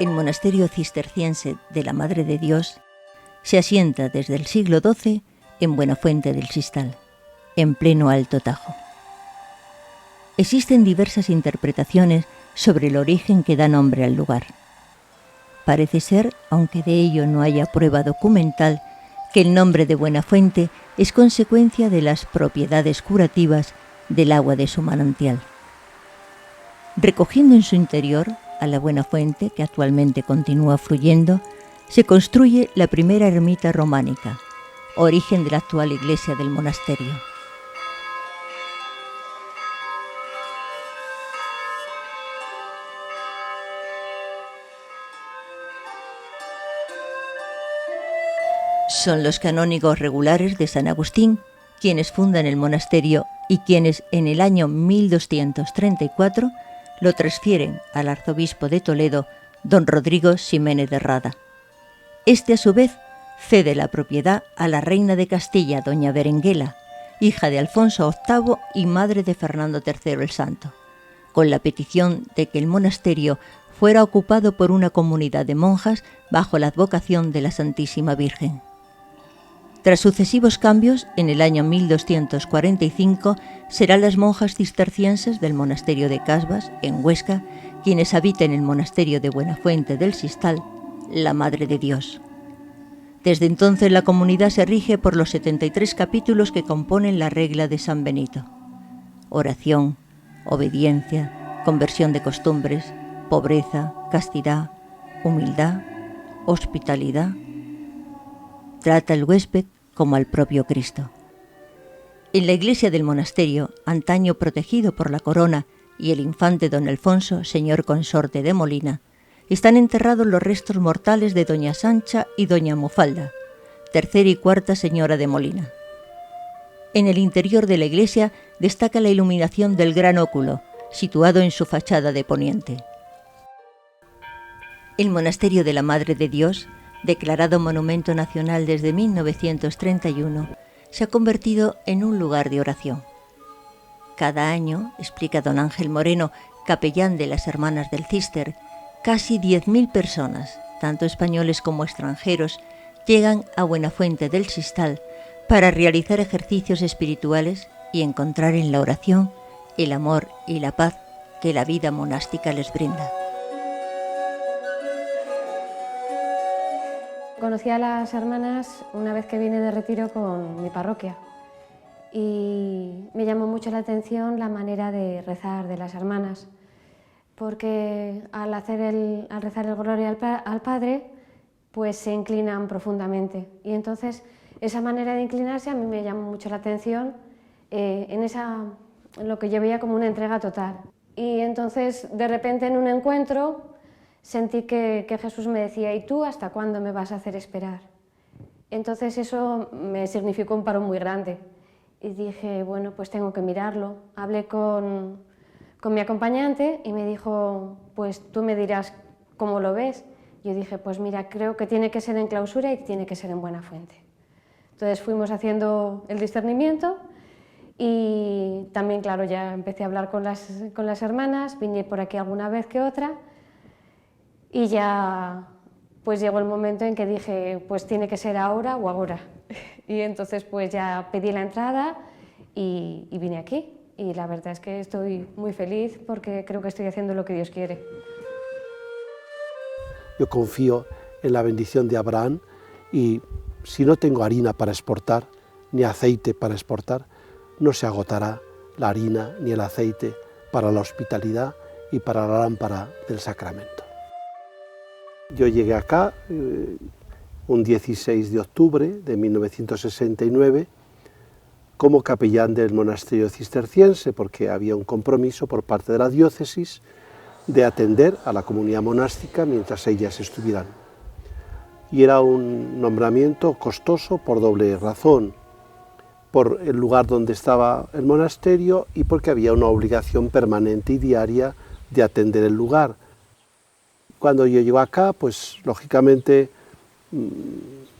El monasterio cisterciense de la Madre de Dios se asienta desde el siglo XII en Buenafuente del Sistal, en pleno Alto Tajo. Existen diversas interpretaciones sobre el origen que da nombre al lugar. Parece ser, aunque de ello no haya prueba documental, que el nombre de Buenafuente es consecuencia de las propiedades curativas del agua de su manantial. Recogiendo en su interior a la Buenafuente, que actualmente continúa fluyendo, se construye la primera ermita románica, origen de la actual iglesia del monasterio. Son los canónigos regulares de San Agustín quienes fundan el monasterio y quienes en el año 1234 lo transfieren al arzobispo de Toledo, don Rodrigo Ximénez de Rada. Este, a su vez, cede la propiedad a la reina de Castilla, doña Berenguela, hija de Alfonso VIII y madre de Fernando III el Santo, con la petición de que el monasterio fuera ocupado por una comunidad de monjas bajo la advocación de la Santísima Virgen. Tras sucesivos cambios, en el año 1245 serán las monjas cistercienses del monasterio de Casbas, en Huesca, quienes habiten el monasterio de Buenafuente del Sistal, la Madre de Dios. Desde entonces la comunidad se rige por los 73 capítulos que componen la regla de San Benito: oración, obediencia, conversión de costumbres, pobreza, castidad, humildad, hospitalidad. Trata al huésped como al propio Cristo. En la iglesia del monasterio, antaño protegido por la corona y el infante don Alfonso, señor consorte de Molina, están enterrados los restos mortales de doña Sancha y doña Mufalda, tercera y cuarta señora de Molina. En el interior de la iglesia destaca la iluminación del gran óculo, situado en su fachada de poniente. El monasterio de la Madre de Dios, declarado Monumento Nacional desde 1931, se ha convertido en un lugar de oración. Cada año, explica don Ángel Moreno, capellán de las Hermanas del Císter, casi 10.000 personas, tanto españoles como extranjeros, llegan a Buenafuente del Sistal para realizar ejercicios espirituales y encontrar en la oración el amor y la paz que la vida monástica les brinda. Conocí a las hermanas una vez que vine de retiro con mi parroquia y me llamó mucho la atención la manera de rezar de las hermanas, porque al rezar el Gloria al Padre, pues se inclinan profundamente, y entonces esa manera de inclinarse a mí me llamó mucho la atención en lo que yo veía como una entrega total. Y entonces de repente en un encuentro sentí que Jesús me decía: ¿y tú hasta cuándo me vas a hacer esperar? Entonces eso me significó un parón muy grande y dije, bueno, pues tengo que mirarlo. Hablé con mi acompañante y me dijo, pues tú me dirás cómo lo ves. Yo dije, pues mira, creo que tiene que ser en clausura y tiene que ser en Buenafuente. Entonces fuimos haciendo el discernimiento y también, claro, ya empecé a hablar con las hermanas, vine por aquí alguna vez que otra. Y ya pues llegó el momento en que dije, pues tiene que ser ahora o ahora. Y entonces pues ya pedí la entrada y vine aquí. Y la verdad es que estoy muy feliz porque creo que estoy haciendo lo que Dios quiere. Yo confío en la bendición de Abraham y si no tengo harina para exportar, ni aceite para exportar, no se agotará la harina ni el aceite para la hospitalidad y para la lámpara del sacramento. Yo llegué acá un 16 de octubre de 1969 como capellán del monasterio cisterciense, porque había un compromiso por parte de la diócesis de atender a la comunidad monástica mientras ellas estuvieran. Y era un nombramiento costoso por doble razón, por el lugar donde estaba el monasterio y porque había una obligación permanente y diaria de atender el lugar. Cuando yo llego acá, pues lógicamente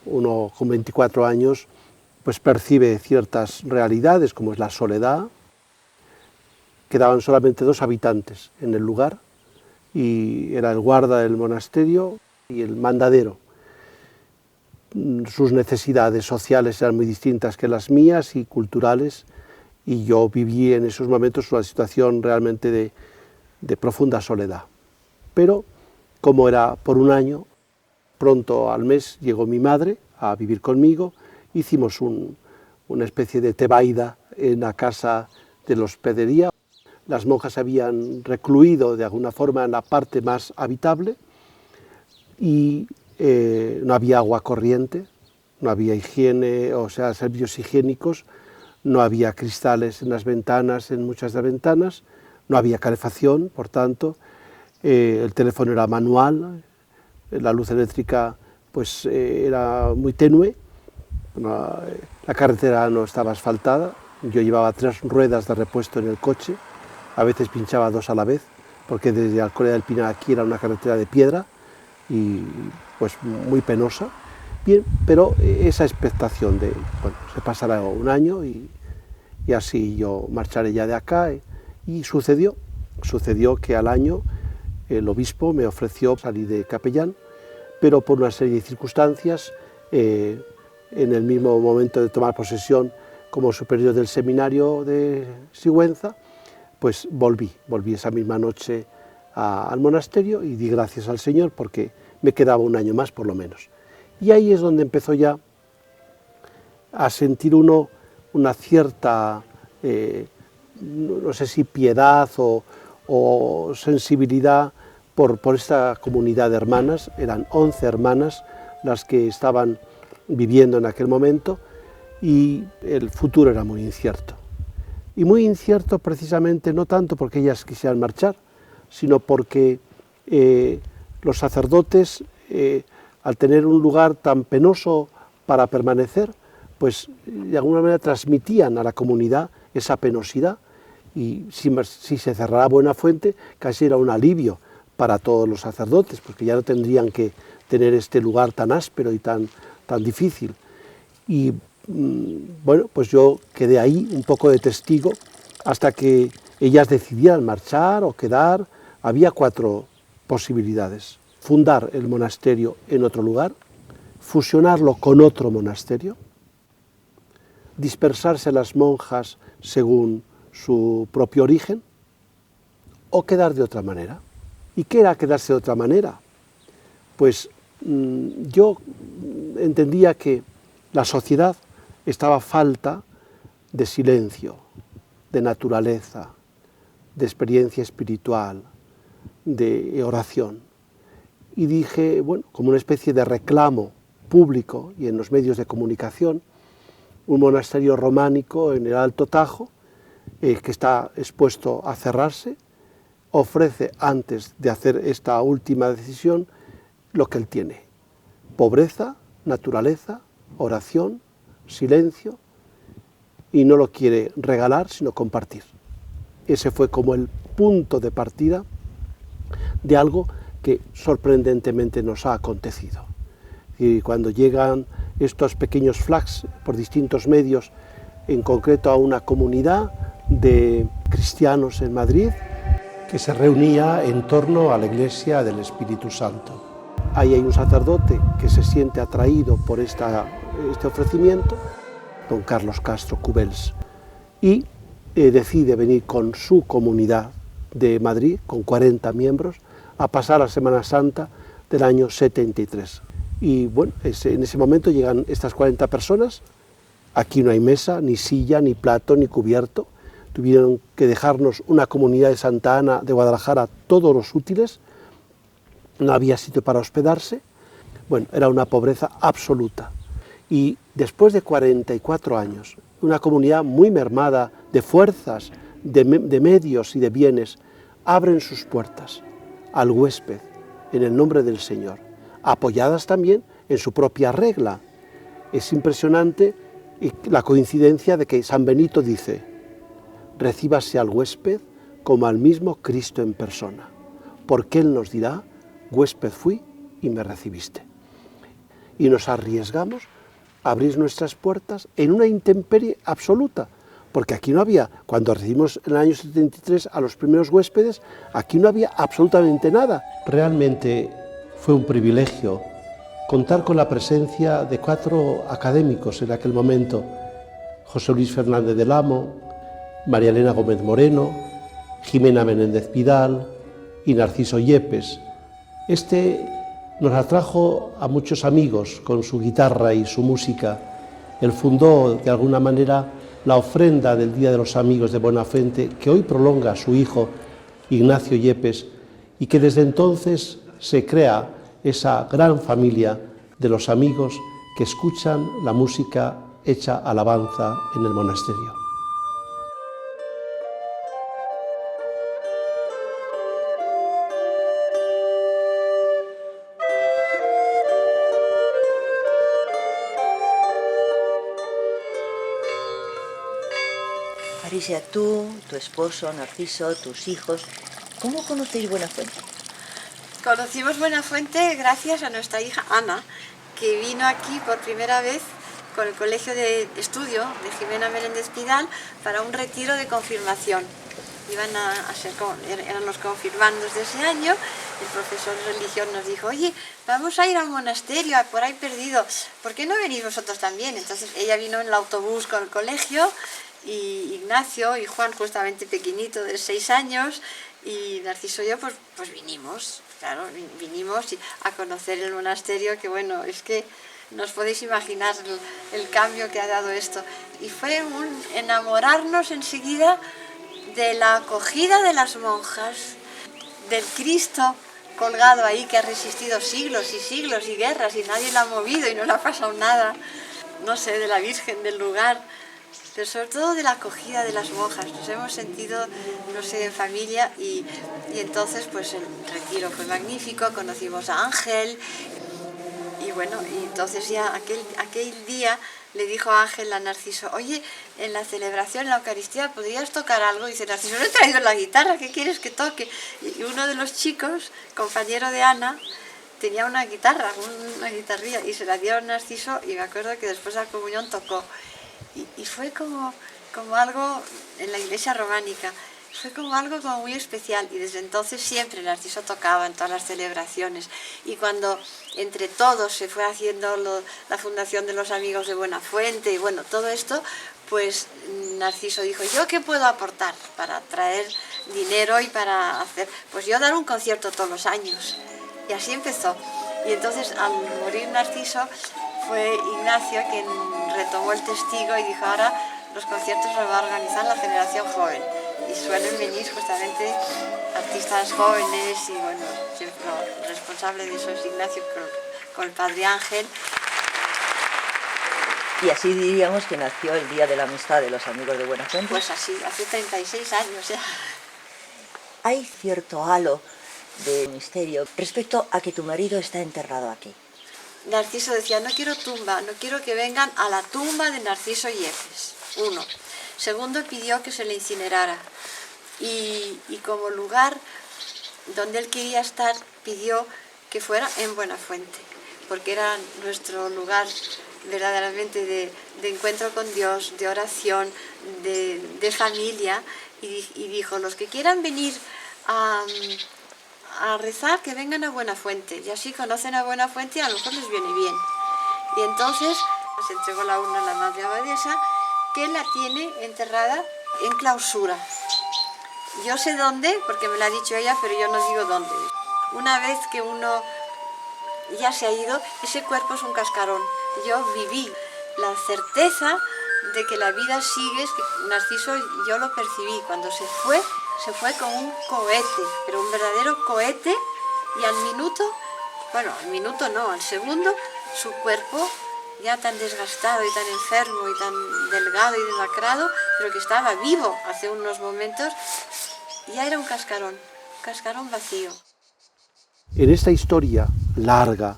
uno con 24 años pues percibe ciertas realidades como es la soledad. Quedaban solamente 2 habitantes en el lugar y era el guarda del monasterio y el mandadero. Sus necesidades sociales eran muy distintas que las mías y culturales, y yo viví en esos momentos una situación realmente de profunda soledad. Pero como era por un año, pronto al mes llegó mi madre a vivir conmigo, hicimos una especie de tebaida en la casa de la hospedería. Las monjas se habían recluido de alguna forma en la parte más habitable y no había agua corriente, no había higiene, o sea, servicios higiénicos, no había cristales en las ventanas, en muchas de las ventanas, no había calefacción, por tanto, el teléfono era manual, la luz eléctrica pues era muy tenue, la carretera no estaba asfaltada, yo llevaba 3 ruedas de repuesto en el coche, a veces pinchaba 2 a la vez, porque desde Alcolea del Pinar aquí era una carretera de piedra y pues muy penosa. Bien, pero esa expectación de, bueno, se pasará un año y así yo marcharé ya de acá, y sucedió que al año el obispo me ofreció salir de capellán, pero por una serie de circunstancias, en el mismo momento de tomar posesión como superior del seminario de Sigüenza, pues volví esa misma noche al monasterio y di gracias al Señor porque me quedaba un año más por lo menos. Y ahí es donde empezó ya a sentir uno una cierta, no sé si piedad o sensibilidad por esta comunidad de hermanas. Eran 11 hermanas las que estaban viviendo en aquel momento y el futuro era muy incierto. Y muy incierto precisamente no tanto porque ellas quisieran marchar, sino porque los sacerdotes, al tener un lugar tan penoso para permanecer, pues de alguna manera transmitían a la comunidad esa penosidad, y si se cerrara Buenafuente casi era un alivio para todos los sacerdotes, porque ya no tendrían que tener este lugar tan áspero y tan difícil. Y bueno, pues yo quedé ahí un poco de testigo hasta que ellas decidieran marchar o quedar. Había 4 posibilidades: fundar el monasterio en otro lugar, fusionarlo con otro monasterio, dispersarse las monjas según su propio origen, o quedar de otra manera. ¿Y qué era quedarse de otra manera? Pues yo entendía que la sociedad estaba a falta de silencio, de naturaleza, de experiencia espiritual, de oración. Y dije, bueno, como una especie de reclamo público y en los medios de comunicación, un monasterio románico en el Alto Tajo, que está expuesto a cerrarse, ofrece antes de hacer esta última decisión lo que él tiene: pobreza, naturaleza, oración, silencio, y no lo quiere regalar sino compartir. Ese fue como el punto de partida de algo que sorprendentemente nos ha acontecido. Y cuando llegan estos pequeños flags por distintos medios, en concreto a una comunidad de cristianos en Madrid que se reunía en torno a la Iglesia del Espíritu Santo. Ahí hay un sacerdote que se siente atraído por este ofrecimiento, don Carlos Castro Cubels, y decide venir con su comunidad de Madrid, con 40 miembros, a pasar la Semana Santa del año 73. Y bueno, en ese momento llegan estas 40 personas. Aquí no hay mesa, ni silla, ni plato, ni cubierto. Tuvieron que dejarnos una comunidad de Santa Ana de Guadalajara todos los útiles. No había sitio para hospedarse. Bueno, era una pobreza absoluta. Y después de 44 años, una comunidad muy mermada de fuerzas, de medios y de bienes, abren sus puertas al huésped en el nombre del Señor, apoyadas también en su propia regla. Es impresionante la coincidencia de que San Benito dice: recíbase al huésped como al mismo Cristo en persona, porque Él nos dirá: huésped fui y me recibiste. Y nos arriesgamos a abrir nuestras puertas en una intemperie absoluta, porque aquí no había, cuando recibimos en el año 73 a los primeros huéspedes, aquí no había absolutamente nada. Realmente fue un privilegio contar con la presencia de 4 académicos en aquel momento: José Luis Fernández del Amo, María Elena Gómez Moreno, Jimena Menéndez Pidal y Narciso Yepes. Este nos atrajo a muchos amigos con su guitarra y su música. Él fundó, de alguna manera, la ofrenda del Día de los Amigos de Buenafuente, que hoy prolonga su hijo Ignacio Yepes, y que desde entonces se crea esa gran familia de los amigos que escuchan la música hecha alabanza en el monasterio. Patricia, tú, tu esposo, Narciso, tus hijos, ¿cómo conocéis Buenafuente? Conocimos Buenafuente gracias a nuestra hija Ana, que vino aquí por primera vez con el colegio de estudio de Jimena Menéndez Pidal para un retiro de confirmación. Iban a ser, eran los confirmandos de ese año. El profesor de religión nos dijo: oye, vamos a ir al monasterio, por ahí perdido, ¿por qué no venís vosotros también? Entonces ella vino en el autobús con el colegio, y Ignacio y Juan, justamente pequeñito, de 6 años, y Narciso y yo pues vinimos, claro, vinimos a conocer el monasterio, que bueno, es que no os podéis imaginar el cambio que ha dado esto. Y fue un enamorarnos enseguida de la acogida de las monjas, del Cristo colgado ahí, que ha resistido siglos y siglos y guerras y nadie lo ha movido y no le ha pasado nada, no sé, de la Virgen del lugar, pero sobre todo de la acogida de las monjas. Nos hemos sentido, no sé, en familia, y entonces pues el retiro fue magnífico, conocimos a Ángel, y bueno, y entonces ya aquel día le dijo a Ángel a Narciso: oye, en la celebración, en la Eucaristía, ¿podrías tocar algo? Y dice Narciso: no he traído la guitarra, ¿qué quieres que toque? Y uno de los chicos, compañero de Ana, tenía una guitarra, una guitarrilla, y se la dio a Narciso, y me acuerdo que después de la comunión tocó. Y fue como algo en la iglesia románica, fue como algo como muy especial, y desde entonces siempre Narciso tocaba en todas las celebraciones. Y cuando entre todos se fue haciendo la fundación de los Amigos de Buenafuente, y bueno, todo esto, pues Narciso dijo: ¿yo qué puedo aportar para traer dinero y para hacer? Pues yo dar un concierto todos los años. Y así empezó. Y entonces, al morir Narciso, fue Ignacio quien retomó el testigo y dijo: ahora los conciertos los va a organizar la generación joven. Y suelen venir justamente artistas jóvenes, y bueno, el responsable de eso es Ignacio con el padre Ángel. Y así diríamos que nació el Día de la Amistad de los Amigos de Buenafuente. Pues así, hace 36 años ya. Hay cierto halo de misterio respecto a que tu marido está enterrado aquí. Narciso decía: no quiero tumba, no quiero que vengan a la tumba de Narciso Yepes. 1. Segundo, pidió que se le incinerara. Y como lugar donde él quería estar, pidió que fuera en Buenafuente, porque era nuestro lugar verdaderamente de encuentro con Dios, de oración, de familia. Y dijo: los que quieran venir a rezar, que vengan a Buenafuente, y así conocen a Buenafuente y a lo mejor les viene bien. Y entonces se entregó la urna a la madre abadesa, que la tiene enterrada en clausura. Yo sé dónde, porque me lo ha dicho ella, pero yo no digo dónde. Una vez que uno ya se ha ido, ese cuerpo es un cascarón. Yo viví la certeza de que la vida sigue. Es que Narciso, yo lo percibí cuando se fue como un cohete, pero un verdadero cohete, y al minuto, bueno, al minuto no, al segundo, su cuerpo, ya tan desgastado y tan enfermo y tan delgado y demacrado, pero que estaba vivo hace unos momentos, ya era un cascarón vacío. En esta historia larga,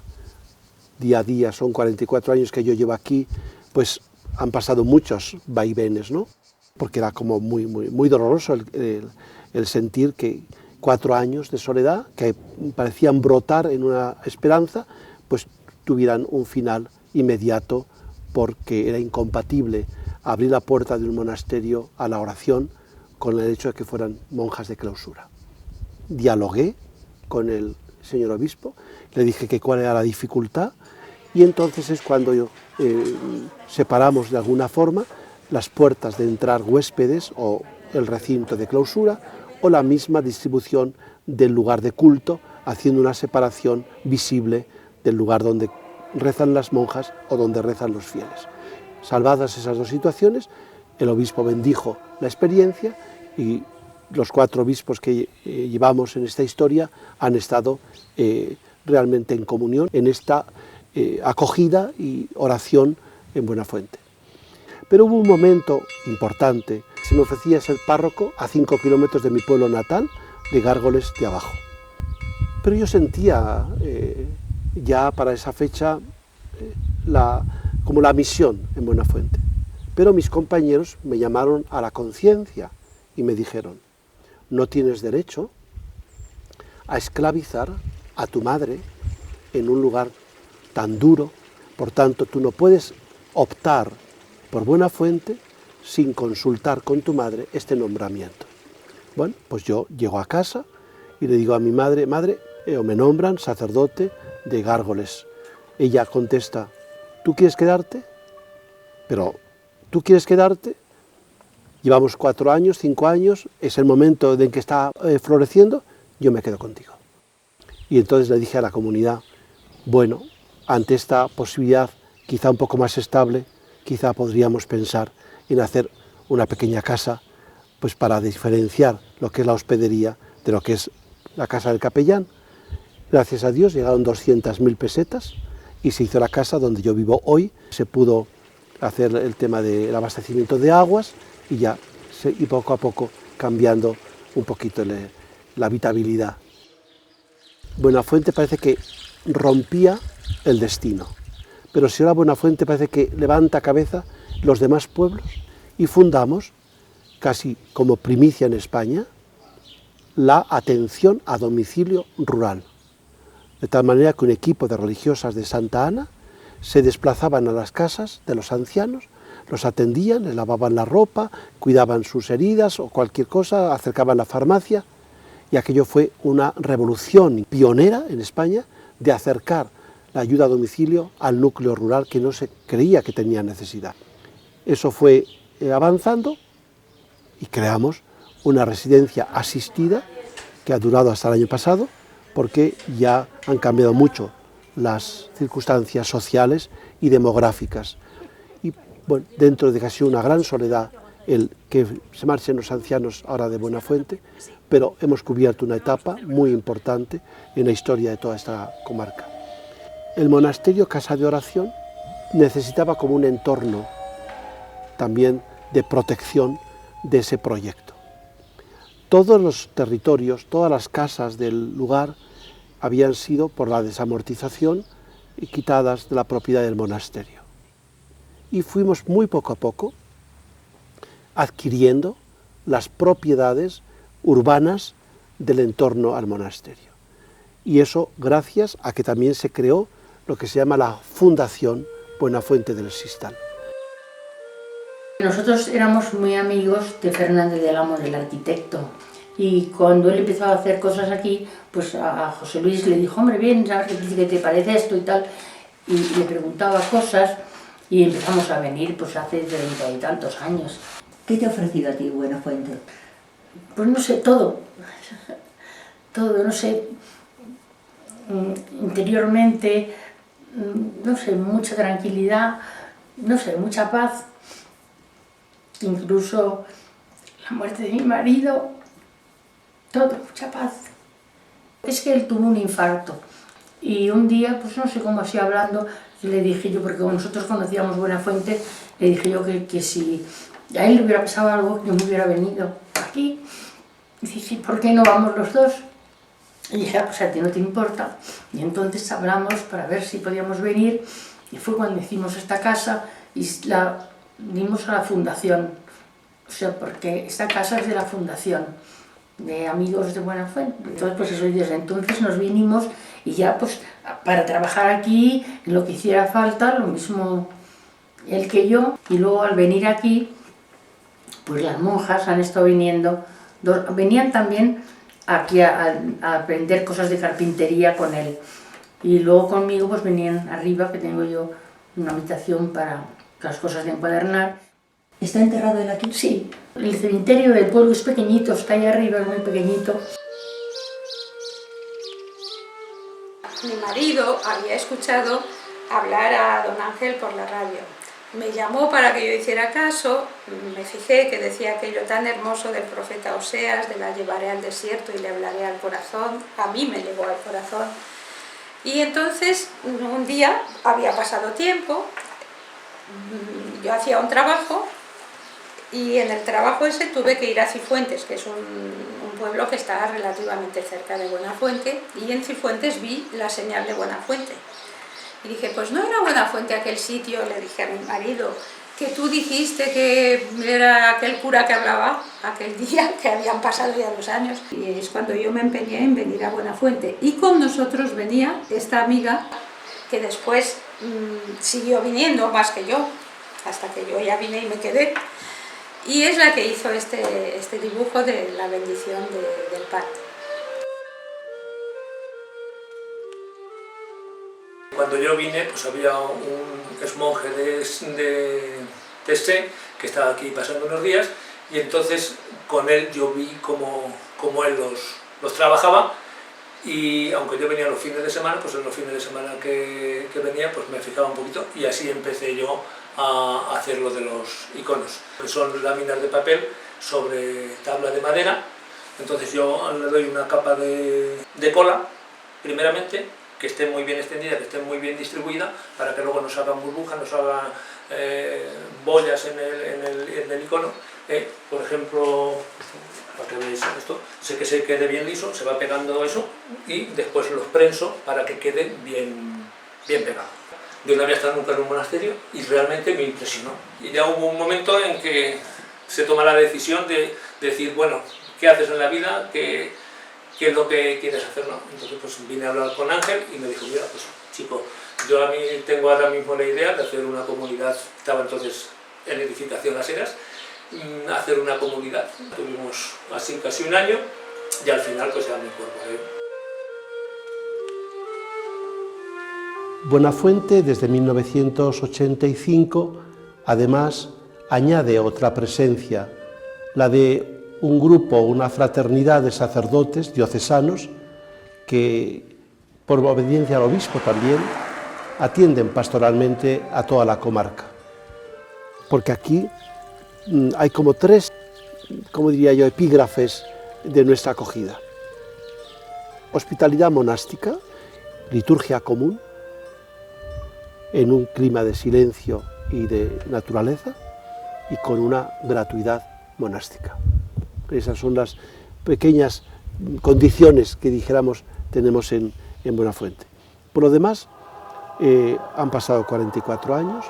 día a día, son 44 años que yo llevo aquí, pues han pasado muchos vaivenes, ¿no? Porque era como muy doloroso el sentir que 4 años de soledad, que parecían brotar en una esperanza, pues tuvieran un final inmediato, porque era incompatible abrí la puerta de un monasterio a la oración con el hecho de que fueran monjas de clausura. Dialogué con el señor obispo, le dije que cuál era la dificultad, y entonces es cuando separamos de alguna forma las puertas de entrar huéspedes o el recinto de clausura o la misma distribución del lugar de culto, haciendo una separación visible del lugar donde rezan las monjas o donde rezan los fieles. Salvadas esas dos situaciones, el obispo bendijo la experiencia y los 4 obispos que llevamos en esta historia han estado realmente en comunión en esta acogida y oración en Buenafuente. Pero hubo un momento importante, se me ofrecía ser párroco a 5 kilómetros de mi pueblo natal, de Gárgoles de abajo. Pero yo sentía ya para esa fecha como la misión en Buenafuente. Pero mis compañeros me llamaron a la conciencia y me dijeron: no tienes derecho a esclavizar a tu madre en un lugar tan duro, por tanto tú no puedes optar por Buenafuente sin consultar con tu madre este nombramiento. Bueno, pues yo llego a casa y le digo a mi madre: madre, me nombran sacerdote de Gárgoles. Ella contesta: ¿tú quieres quedarte? Pero, ¿tú quieres quedarte? Llevamos 4 años, 5 años, es el momento en que está floreciendo, yo me quedo contigo. Y entonces le dije a la comunidad: bueno, ante esta posibilidad quizá un poco más estable, quizá podríamos pensar en hacer una pequeña casa, pues para diferenciar lo que es la hospedería de lo que es la casa del capellán. Gracias a Dios llegaron 200.000 pesetas y se hizo la casa donde yo vivo hoy. Se pudo hacer el tema del abastecimiento de aguas y poco a poco cambiando un poquito la habitabilidad. Buenafuente parece que rompía el destino, pero si ahora Buenafuente parece que levanta cabeza los demás pueblos y fundamos, casi como primicia en España, la atención a domicilio rural. De tal manera que un equipo de religiosas de Santa Ana se desplazaban a las casas de los ancianos, los atendían, les lavaban la ropa, cuidaban sus heridas o cualquier cosa, acercaban la farmacia, y aquello fue una revolución pionera en España de acercar la ayuda a domicilio al núcleo rural que no se creía que tenía necesidad. Eso fue avanzando y creamos una residencia asistida que ha durado hasta el año pasado, porque ya han cambiado mucho las circunstancias sociales y demográficas. Y bueno, dentro de casi una gran soledad el que se marchen los ancianos ahora de Buenafuente, pero hemos cubierto una etapa muy importante en la historia de toda esta comarca. El monasterio Casa de Oración necesitaba como un entorno también de protección de ese proyecto. Todos los territorios, todas las casas del lugar habían sido, por la desamortización, quitadas de la propiedad del monasterio. Y fuimos muy poco a poco adquiriendo las propiedades urbanas del entorno al monasterio. Y eso gracias a que también se creó lo que se llama la Fundación Buenafuente del Sistal. Nosotros éramos muy amigos de Fernández del Amo, del arquitecto, y cuando él empezó a hacer cosas aquí, pues a José Luis le dijo: hombre, bien, ¿sabes qué te parece esto y tal? Y le preguntaba cosas y empezamos a venir pues hace 30 y tantos años. ¿Qué te ha ofrecido a ti Buenafuente? Pues no sé, todo, no sé, interiormente, no sé, mucha tranquilidad, no sé, mucha paz, incluso la muerte de mi marido, todo, mucha paz. Es que él tuvo un infarto y un día, pues no sé cómo así hablando, le dije yo, porque nosotros conocíamos Buenafuente, le dije yo que si a él le hubiera pasado algo, yo me hubiera venido aquí. Y dije: ¿por qué no vamos los dos? Y dije: pues a ti no te importa. Y entonces hablamos para ver si podíamos venir, y fue cuando hicimos esta casa y la dimos a la fundación. O sea, porque esta casa es de la fundación, de amigos de Buenafuente. Entonces, pues eso, y desde entonces nos vinimos y ya pues para trabajar aquí, lo que hiciera falta, lo mismo él que yo, y luego al venir aquí, pues las monjas han estado viniendo, venían también aquí a aprender cosas de carpintería con él. Y luego conmigo pues venían arriba, que tengo yo una habitación para las cosas de encuadernar. ¿Está enterrado él aquí? Sí, el cementerio del pueblo es pequeñito, está ahí arriba, es muy pequeñito. Mi marido había escuchado hablar a don Ángel por la radio. Me llamó para que yo hiciera caso, me fijé que decía aquello tan hermoso del profeta Oseas, de la llevaré al desierto y le hablaré al corazón, a mí me llegó al corazón. Y entonces un día, había pasado tiempo, yo hacía un trabajo y en el trabajo ese tuve que ir a Cifuentes, que es un pueblo que está relativamente cerca de Buenafuente, y en Cifuentes vi la señal de Buenafuente. Y dije, pues no era Buenafuente aquel sitio, le dije a mi marido, que tú dijiste que era aquel cura que hablaba aquel día, que habían pasado ya 2 años. Y es cuando yo me empeñé en venir a Buenafuente. Y con nosotros venía esta amiga, que después siguió viniendo más que yo, hasta que yo ya vine y me quedé. Y es la que hizo este dibujo de la bendición del pan. Cuando yo vine, pues había un exmonje de Tessé que estaba aquí pasando unos días, y entonces con él yo vi cómo él los trabajaba, y aunque yo venía los fines de semana, pues en los fines de semana que venía, pues me fijaba un poquito, y así empecé yo a hacer lo de los iconos. Son láminas de papel sobre tabla de madera, entonces yo le doy una capa de cola, primeramente, que esté muy bien extendida, que esté muy bien distribuida, para que luego no se hagan burbujas, no se hagan bollas en el icono. Por ejemplo, para que veáis esto, sé que se quede bien liso, se va pegando eso, y después los prenso para que quede bien pegado. Yo no había estado nunca en un monasterio y realmente me impresionó. Y ya hubo un momento en que se toma la decisión de decir, bueno, ¿qué haces en la vida? ¿Qué es lo que quieres hacer? ¿No? Entonces pues vine a hablar con Ángel y me dijo, mira, pues chico, yo a mí tengo ahora mismo la idea de hacer una comunidad, estaba entonces en edificación Las Heras, hacer una comunidad. Tuvimos así casi un año y al final pues ya me incorporé. Buenafuente, desde 1985, además, añade otra presencia, la de un grupo, una fraternidad de sacerdotes diocesanos que, por obediencia al obispo también, atienden pastoralmente a toda la comarca. Porque aquí hay como 3, como diría yo, epígrafes de nuestra acogida. Hospitalidad monástica, liturgia común, en un clima de silencio y de naturaleza, y con una gratuidad monástica. Esas son las pequeñas condiciones que, dijéramos, tenemos en Buenafuente. Por lo demás, han pasado 44 años.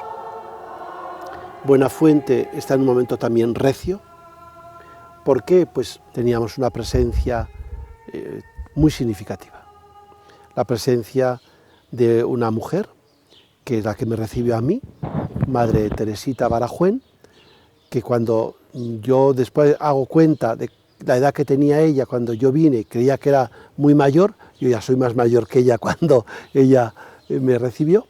Buenafuente está en un momento también recio. ¿Por qué? Pues teníamos una presencia muy significativa. La presencia de una mujer, que es la que me recibió a mí, Madre Teresita Barajuen, que cuando yo después hago cuenta de la edad que tenía ella cuando yo vine, creía que era muy mayor, yo ya soy más mayor que ella cuando ella me recibió,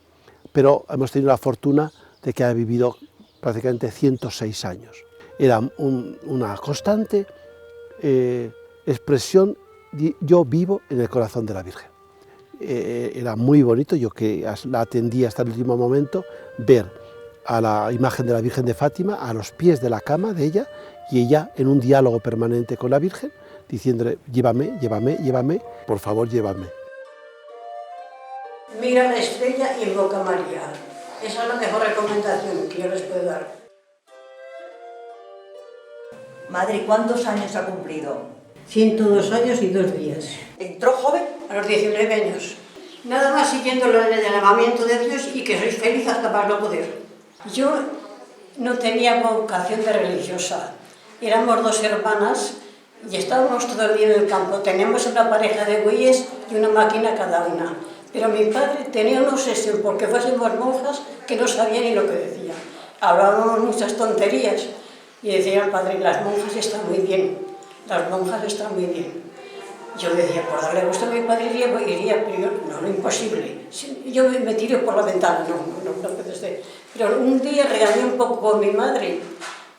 pero hemos tenido la fortuna de que ha vivido prácticamente 106 años. Era una constante expresión, yo vivo en el corazón de la Virgen. Era muy bonito, yo que la atendí hasta el último momento, ver a la imagen de la Virgen de Fátima a los pies de la cama de ella, y ella en un diálogo permanente con la Virgen, diciéndole, llévame, llévame, llévame, por favor, llévame. Mira la estrella y invoca a María. Esa es la mejor recomendación que yo les puedo dar. Madre, ¿cuántos años ha cumplido? 102 años y 2 días. ¿Entró joven? A los 19 años. Nada más siguiendo el llamamiento de Dios y que sois feliz hasta para no poder. Yo no tenía vocación de religiosa. Éramos 2 hermanas y estábamos todo el día en el campo. Teníamos una pareja de bueyes y una máquina cada una. Pero mi padre tenía una obsesión porque fuésemos monjas que no sabía ni lo que decía. hablábamos muchas tonterías y decía el padre, las monjas están muy bien, las monjas están muy bien. Yo decía, por darle gusto a mi padre iría, pero no, lo imposible. Yo me tiro por la ventana, no puede ser. Pero un día regañé un poco con mi madre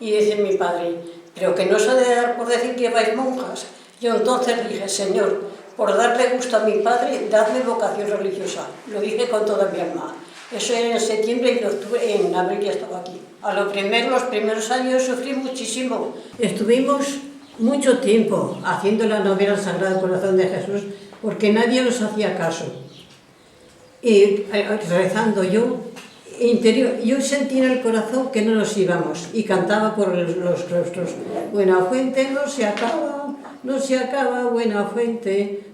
y dice mi padre, pero que no se ha de dar por decir que vais monjas. Yo entonces dije, Señor, por darle gusto a mi padre, dadme vocación religiosa. Lo dije con toda mi alma. Eso era en septiembre y en octubre, en abril ya estaba aquí. Los primeros años sufrí muchísimo. Estuvimos mucho tiempo haciendo la novena al Sagrado Corazón de Jesús porque nadie nos hacía caso. Y rezando yo sentí en el corazón que no nos íbamos y cantaba por los claustros. Buena fuente no se acaba, no se acaba, buena fuente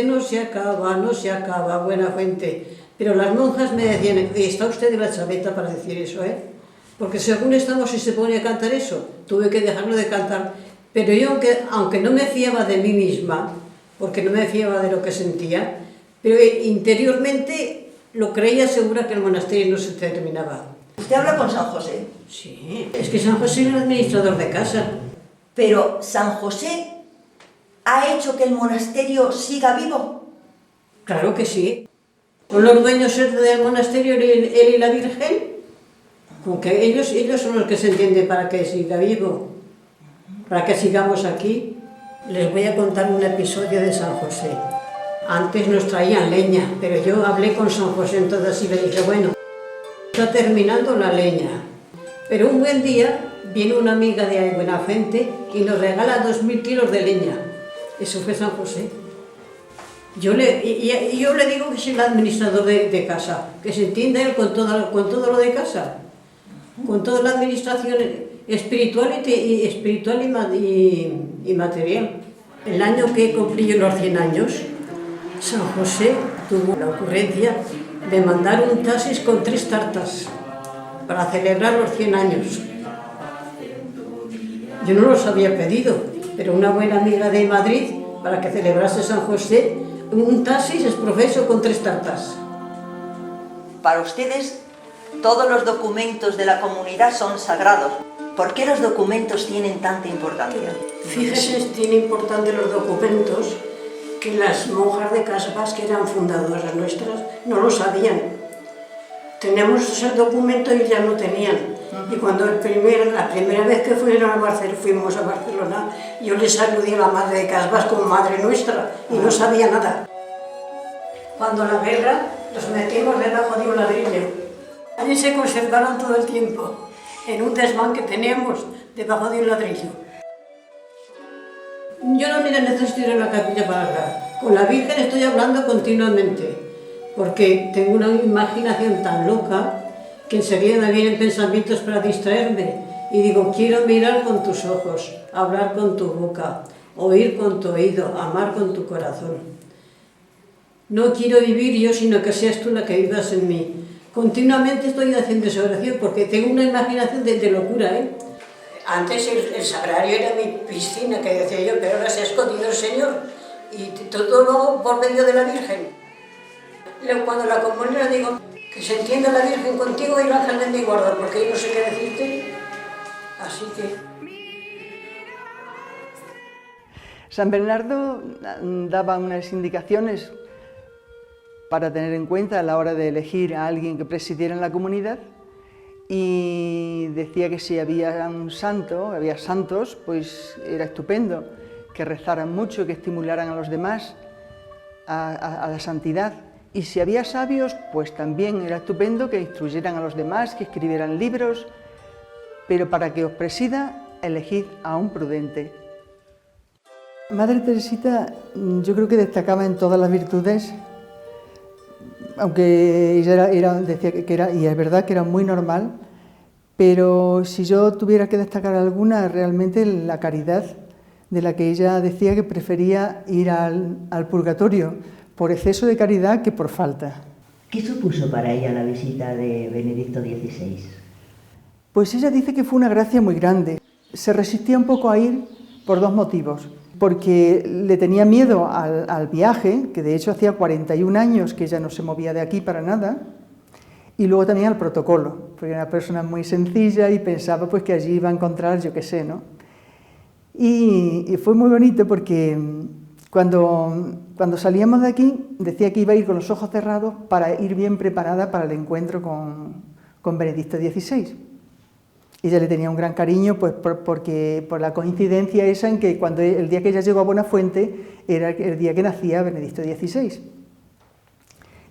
no se acaba, buena fuente. Pero las monjas me decían, está usted de la chaveta para decir eso, porque según estamos y se pone a cantar eso, tuve que dejarlo de cantar. Pero yo, aunque no me fiaba de mí misma, porque no me fiaba de lo que sentía, pero interiormente lo creía segura que el monasterio no se terminaba. ¿Usted habla con San José? Sí, es que San José es el administrador de casa. Pero ¿San José ha hecho que el monasterio siga vivo? Claro que sí. Son los dueños del monasterio, él y la Virgen, porque ellos son los que se entienden para que siga vivo, para que sigamos aquí. Les voy a contar un episodio de San José. Antes nos traían leña, pero yo hablé con San José entonces y le dije, bueno, está terminando la leña. Pero un buen día viene una amiga de Buenafuente y nos regala 2000 kilos de leña. Eso fue San José. Yo le digo que soy el administrador de casa, que se entienda él con todo lo de casa, con toda la administración espiritual y material. El año que cumplí yo los 100 años, San José tuvo la ocurrencia de mandar un taxis con 3 tartas para celebrar los 100 años. Yo no los había pedido, pero una buena amiga de Madrid, para que celebrase San José, un taxis es profeso con 3 tartas. Para ustedes, todos los documentos de la comunidad son sagrados. ¿Por qué los documentos tienen tanta importancia? Fíjese, tiene importancia los documentos que las monjas de Casbas, que eran fundadoras nuestras, no lo sabían. Teníamos ese documento y ya no tenían. Y cuando la primera vez que fuimos a Barcelona, yo le saludé a la madre de Casbas como madre nuestra y no sabía nada. Cuando la guerra, los metimos debajo de un ladrillo. Allí se conservaron todo el tiempo, en un desván que teníamos debajo de un ladrillo. Yo no necesito ir a la capilla para hablar. Con la Virgen estoy hablando continuamente, porque tengo una imaginación tan loca que enseguida me vienen pensamientos para distraerme y digo, quiero mirar con tus ojos, hablar con tu boca, oír con tu oído, amar con tu corazón. No quiero vivir yo, sino que seas tú la que vivas en mí. Continuamente estoy haciendo esa oración porque tengo una imaginación de locura, Antes el sagrario era mi piscina, que decía yo, pero ahora se ha escondido el Señor y todo lo hago por medio de la Virgen. Cuando la comunión digo, que se entienda la Virgen contigo y el ángel de mi guarda, porque yo no sé qué decirte, así que... San Bernardo daba unas indicaciones para tener en cuenta a la hora de elegir a alguien que presidiera en la comunidad y decía que si había un santo, había santos, pues era estupendo, que rezaran mucho, que estimularan a los demás a la santidad. Y si había sabios, pues también era estupendo que instruyeran a los demás, que escribieran libros, pero para que os presida, elegid a un prudente. Madre Teresita, yo creo que destacaba en todas las virtudes, aunque ella decía que era, y es verdad que era muy normal, pero si yo tuviera que destacar alguna, realmente la caridad, de la que ella decía que prefería ir al purgatorio, por exceso de caridad que por falta. ¿Qué supuso para ella la visita de Benedicto XVI? Pues ella dice que fue una gracia muy grande. Se resistía un poco a ir por 2 motivos. Porque le tenía miedo al viaje, que de hecho hacía 41 años que ella no se movía de aquí para nada, y luego también al protocolo, porque era una persona muy sencilla y pensaba pues que allí iba a encontrar, yo qué sé, ¿no? Y fue muy bonito porque cuando salíamos de aquí decía que iba a ir con los ojos cerrados para ir bien preparada para el encuentro con Benedicto XVI. Ella le tenía un gran cariño pues, por la coincidencia esa en que el día que ella llegó a Buenafuente era el día que nacía Benedicto XVI.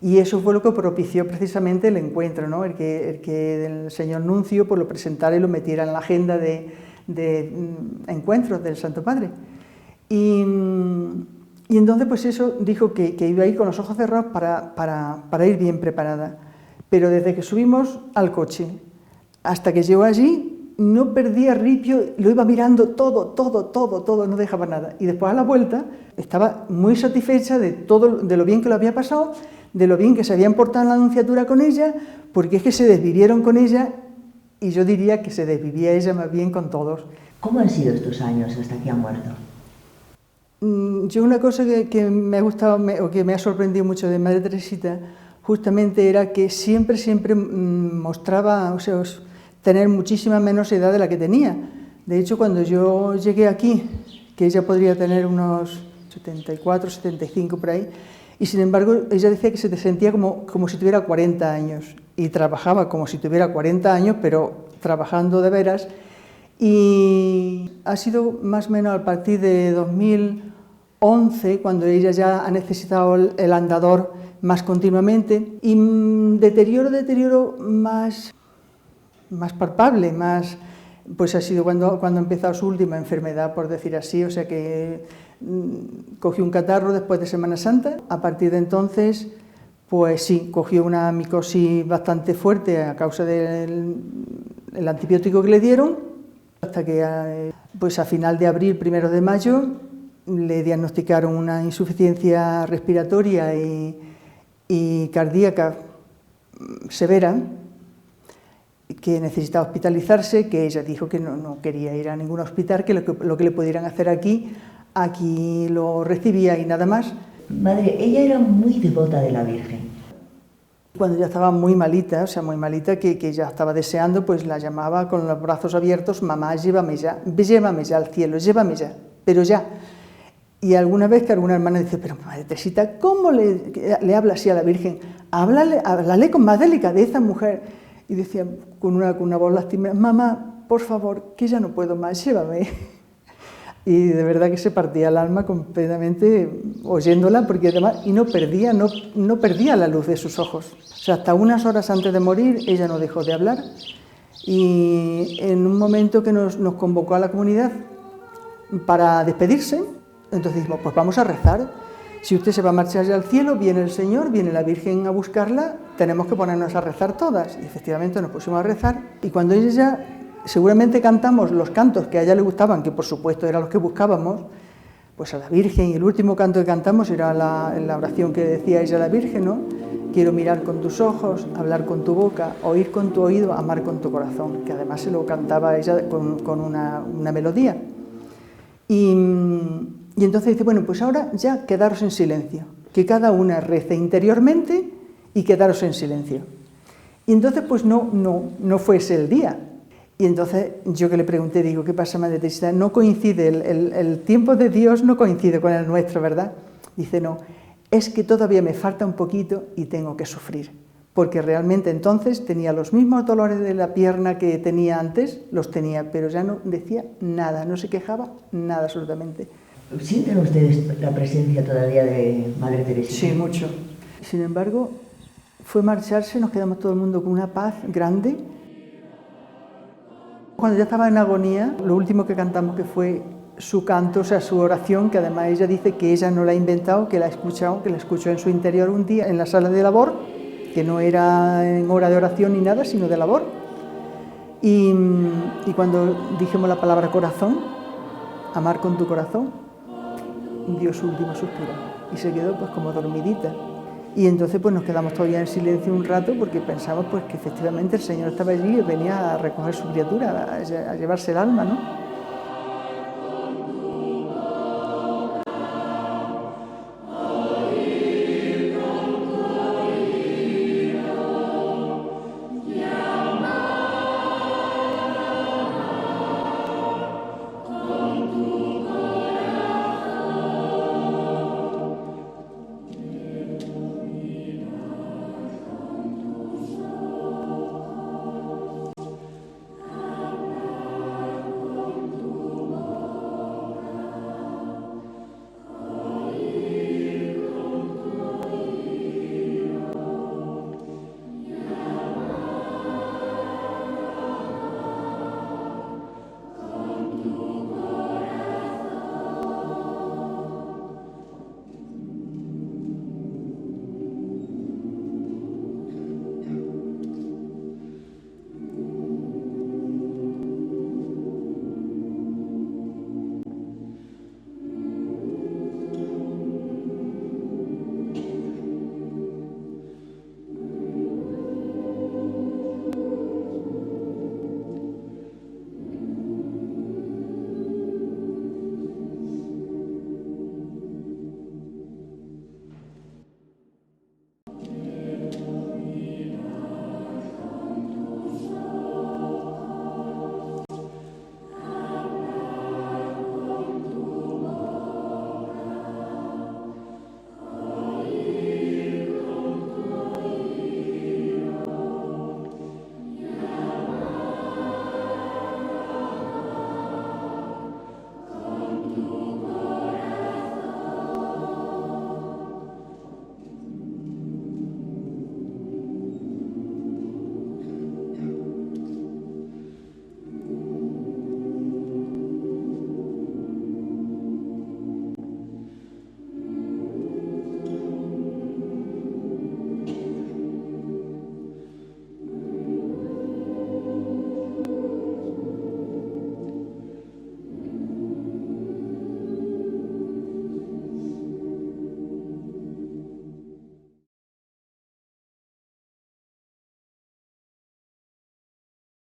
Y eso fue lo que propició precisamente el encuentro, ¿no? el que el señor nuncio pues, lo presentara y lo metiera en la agenda de encuentros del Santo Padre. Y entonces pues eso dijo que iba a ir con los ojos cerrados para ir bien preparada. Pero desde que subimos al coche hasta que llegó allí, no perdía ripio, lo iba mirando todo, no dejaba nada. Y después a la vuelta estaba muy satisfecha de lo bien que lo había pasado, de lo bien que se habían portado en la Nunciatura con ella, porque es que se desvivieron con ella, y yo diría que se desvivía ella más bien con todos. ¿Cómo han sido estos años hasta que ha muerto? Yo una cosa que me ha gustado, o que me ha sorprendido mucho de Madre Teresita, justamente era que siempre mostraba, o sea, tener muchísima menos edad de la que tenía. De hecho, cuando yo llegué aquí, que ella podría tener unos 74, 75 por ahí, y sin embargo ella decía que se sentía como si tuviera 40 años, y trabajaba como si tuviera 40 años, pero trabajando de veras, y ha sido más o menos a partir de 2011, cuando ella ya ha necesitado el andador más continuamente, y deterioro más palpable, pues ha sido cuando ha empezado su última enfermedad, por decir así, o sea que cogió un catarro después de Semana Santa. A partir de entonces, pues sí, cogió una micosis bastante fuerte a causa del antibiótico que le dieron, hasta que pues a final de abril, 1 de mayo, le diagnosticaron una insuficiencia respiratoria y cardíaca severa, que necesitaba hospitalizarse, que ella dijo que no quería ir a ningún hospital, que lo que le pudieran hacer aquí lo recibía y nada más. Madre, ella era muy devota de la Virgen. Cuando ya estaba muy malita, o sea, muy malita, que ya estaba deseando, pues la llamaba con los brazos abiertos: mamá, llévame ya al cielo, llévame ya, pero ya. Y alguna vez que alguna hermana dice: pero Madre Teresita, ¿cómo le habla así a la Virgen? Háblale con más delicadeza, mujer. Y decía con una voz lastimera: mamá, por favor, que ya no puedo más, llévame. Y de verdad que se partía el alma completamente oyéndola, porque además no perdía la luz de sus ojos. O sea, hasta unas horas antes de morir ella no dejó de hablar, y en un momento que nos convocó a la comunidad para despedirse, entonces dijimos: pues vamos a rezar. Si usted se va a marchar ya al cielo, viene el Señor, viene la Virgen a buscarla, tenemos que ponernos a rezar todas. Y efectivamente nos pusimos a rezar, y cuando ella ya, seguramente cantamos los cantos que a ella le gustaban, que por supuesto eran los que buscábamos, pues a la Virgen, y el último canto que cantamos era la oración que decía ella a la Virgen, ¿no? Quiero mirar con tus ojos, hablar con tu boca, oír con tu oído, amar con tu corazón, que además se lo cantaba ella con una melodía. Y entonces dice: bueno, pues ahora ya quedaros en silencio, que cada una rece interiormente y quedaros en silencio. Y entonces pues no fue ese el día. Y entonces yo que le pregunté, digo: ¿qué pasa, Madre Teresita? No coincide, el tiempo de Dios no coincide con el nuestro, ¿verdad? Dice: no, es que todavía me falta un poquito y tengo que sufrir. Porque realmente entonces tenía los mismos dolores de la pierna que tenía antes, los tenía, pero ya no decía nada, no se quejaba nada absolutamente. ¿Sienten ustedes la presencia todavía de Madre Teresita? Sí, mucho. Sin embargo, fue marcharse, nos quedamos todo el mundo con una paz grande. Cuando ya estaba en agonía, lo último que cantamos, que fue su canto, o sea, su oración, que además ella dice que ella no la ha inventado, que la ha escuchado, que la escuchó en su interior un día en la sala de labor, que no era en hora de oración ni nada, sino de labor. Y cuando dijimos la palabra corazón, amar con tu corazón, dio su último suspiro y se quedó pues como dormidita. Y entonces pues nos quedamos todavía en silencio un rato, porque pensamos pues que efectivamente el Señor estaba allí y venía a recoger su criatura, a llevarse el alma, ¿no?